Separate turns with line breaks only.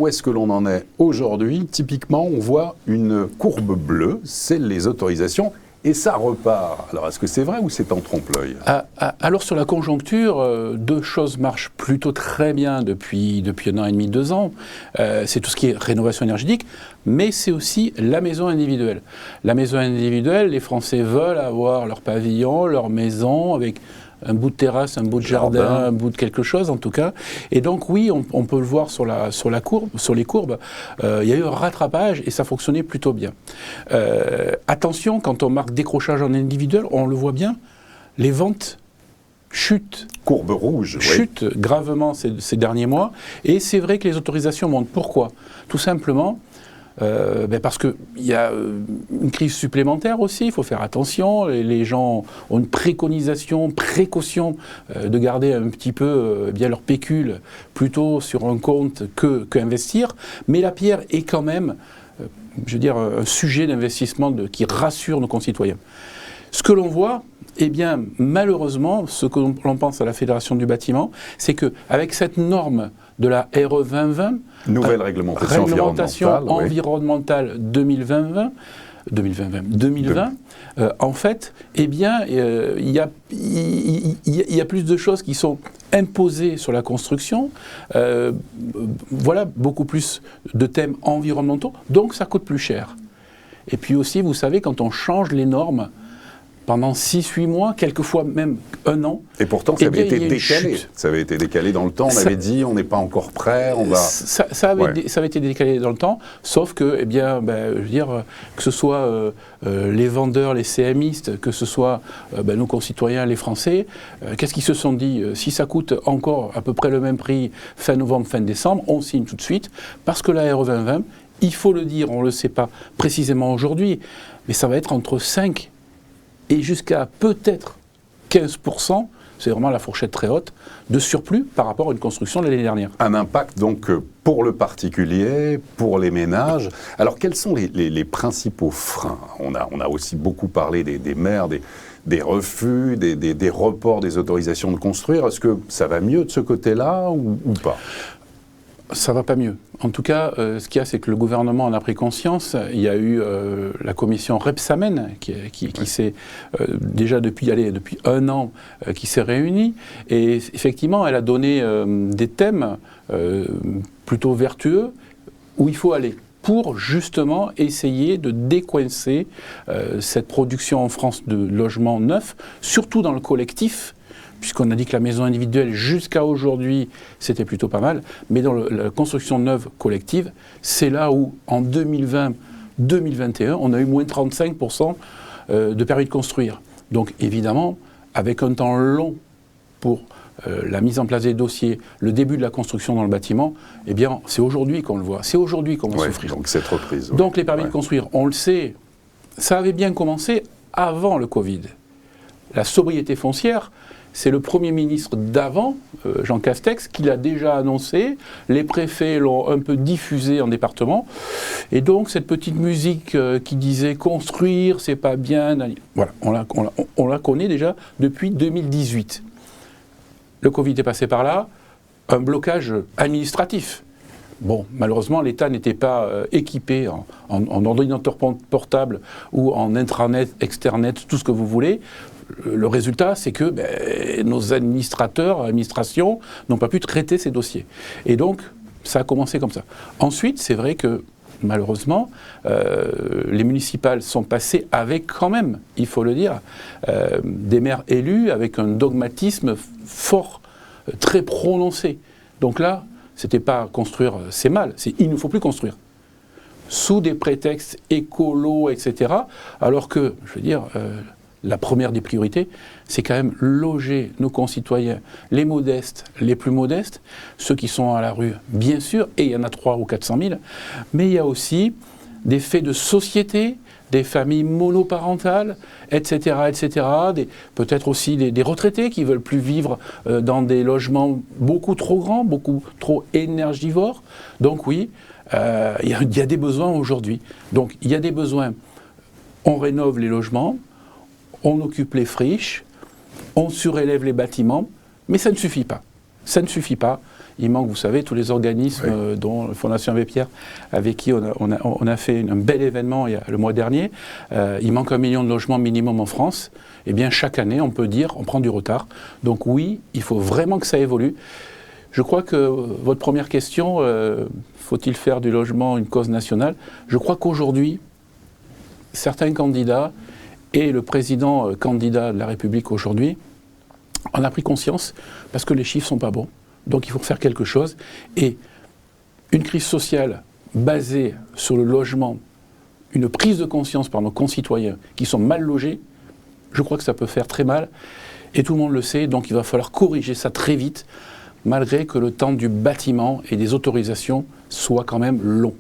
où est-ce que l'on en est aujourd'hui? Typiquement, on voit une courbe bleue, c'est les autorisations, et ça repart. Alors, est-ce que c'est vrai ou c'est en trompe-l'œil?
Alors, sur la conjoncture, deux choses marchent plutôt très bien depuis 1 an et demi, 2 ans. C'est tout ce qui est rénovation énergétique, mais c'est aussi la maison individuelle. La maison individuelle, les Français veulent avoir leur pavillon, leur maison, avec un bout de terrasse, un bout de jardin, un bout de quelque chose en tout cas. Et donc oui, on peut le voir sur les courbes, il y a eu un rattrapage et ça fonctionnait plutôt bien. Attention, quand on marque décrochage en individuel, on le voit bien, les ventes chutent.
Courbe rouge.
Chutent gravement ces derniers mois. Et c'est vrai que les autorisations montent. Pourquoi? Tout simplement, parce qu'il y a une crise supplémentaire aussi, il faut faire attention, les gens ont une préconisation, précaution de garder un petit peu bien leur pécule plutôt sur un compte qu'investir, mais la pierre est quand même, un sujet d'investissement qui rassure nos concitoyens. Ce que l'on voit, eh bien, malheureusement, ce que l'on pense à la Fédération du bâtiment, c'est qu'avec cette norme de la RE 2020,
nouvelle réglementation
environnementale 2020, en fait, eh bien, il y a plus de choses qui sont imposées sur la construction, voilà, beaucoup plus de thèmes environnementaux, donc ça coûte plus cher. Et puis aussi, vous savez, quand on change les normes, pendant 6-8 mois, quelquefois même 1 an.
Et pourtant, ça avait été décalé. Ça avait été décalé dans le temps. On avait dit, on n'est pas encore prêt, on va...
Ça avait été décalé dans le temps, sauf que, eh bien, que ce soit les vendeurs, les CMistes, que ce soit nos concitoyens, les Français, qu'est-ce qu'ils se sont dit? Si ça coûte encore à peu près le même prix fin novembre, fin décembre, on signe tout de suite, parce que la RE 2020, il faut le dire, on ne le sait pas précisément aujourd'hui, mais ça va être entre 5 et jusqu'à peut-être 15%, c'est vraiment la fourchette très haute, de surplus par rapport à une construction de l'année dernière. Un
impact donc pour le particulier, pour les ménages. Alors quels sont les principaux freins? On a aussi beaucoup parlé des maires, des refus, des reports des autorisations de construire. Est-ce que ça va mieux de ce côté-là ou pas?
Ça ne va pas mieux. En tout cas, ce qu'il y a, c'est que le gouvernement en a pris conscience. Il y a eu la commission Rebsamen qui s'est déjà depuis 1 an qui s'est réunie. Et effectivement, elle a donné des thèmes plutôt vertueux où il faut aller pour justement essayer de décoincer cette production en France de logements neufs, surtout dans le collectif, puisqu'on a dit que la maison individuelle, jusqu'à aujourd'hui, c'était plutôt pas mal, mais dans la construction neuve collective, c'est là où, en 2020-2021, on a eu moins 35% de permis de construire. Donc, évidemment, avec un temps long pour la mise en place des dossiers, le début de la construction dans le bâtiment, eh bien, c'est aujourd'hui qu'on le voit, c'est aujourd'hui qu'on va souffrir.
Donc, cette reprise.
Donc, les permis de construire, on le sait, ça avait bien commencé avant le Covid. La sobriété foncière, c'est le Premier ministre d'avant, Jean Castex, qui l'a déjà annoncé. Les préfets l'ont un peu diffusé en département. Et donc, cette petite musique qui disait « construire, c'est pas bien », voilà, on la connaît déjà depuis 2018. Le Covid est passé par là, un blocage administratif. Bon, malheureusement, l'État n'était pas équipé en ordinateur portable ou en intranet, externet, tout ce que vous voulez. Le résultat, c'est que nos administrations n'ont pas pu traiter ces dossiers. Et donc, ça a commencé comme ça. Ensuite, c'est vrai que, malheureusement, les municipales sont passées avec quand même, il faut le dire, des maires élus avec un dogmatisme fort, très prononcé. Donc là, c'était pas construire, c'est mal, c'est il ne faut plus construire. Sous des prétextes écolos, etc. Alors que, je veux dire, la première des priorités, c'est quand même loger nos concitoyens, les modestes, les plus modestes, ceux qui sont à la rue, bien sûr, et il y en a 300 ou 400 000, mais il y a aussi des faits de société, des familles monoparentales, etc., etc., peut-être aussi des retraités qui ne veulent plus vivre dans des logements beaucoup trop grands, beaucoup trop énergivores. Donc oui, il y a des besoins aujourd'hui. Donc il y a des besoins. On rénove les logements, on occupe les friches, on surélève les bâtiments, mais ça ne suffit pas. Ça ne suffit pas. Il manque, vous savez, tous les organismes dont la Fondation Abbé Pierre, avec qui on a fait un bel événement le mois dernier. Il manque 1 million de logements minimum en France. Eh bien, chaque année, on peut dire, on prend du retard. Donc oui, il faut vraiment que ça évolue. Je crois que votre première question, faut-il faire du logement une cause nationale? Je crois qu'aujourd'hui, certains candidats et le président candidat de la République aujourd'hui en a pris conscience parce que les chiffres ne sont pas bons. Donc il faut faire quelque chose. Et une crise sociale basée sur le logement, une prise de conscience par nos concitoyens qui sont mal logés, je crois que ça peut faire très mal. Et tout le monde le sait, donc il va falloir corriger ça très vite, malgré que le temps du bâtiment et des autorisations soit quand même long.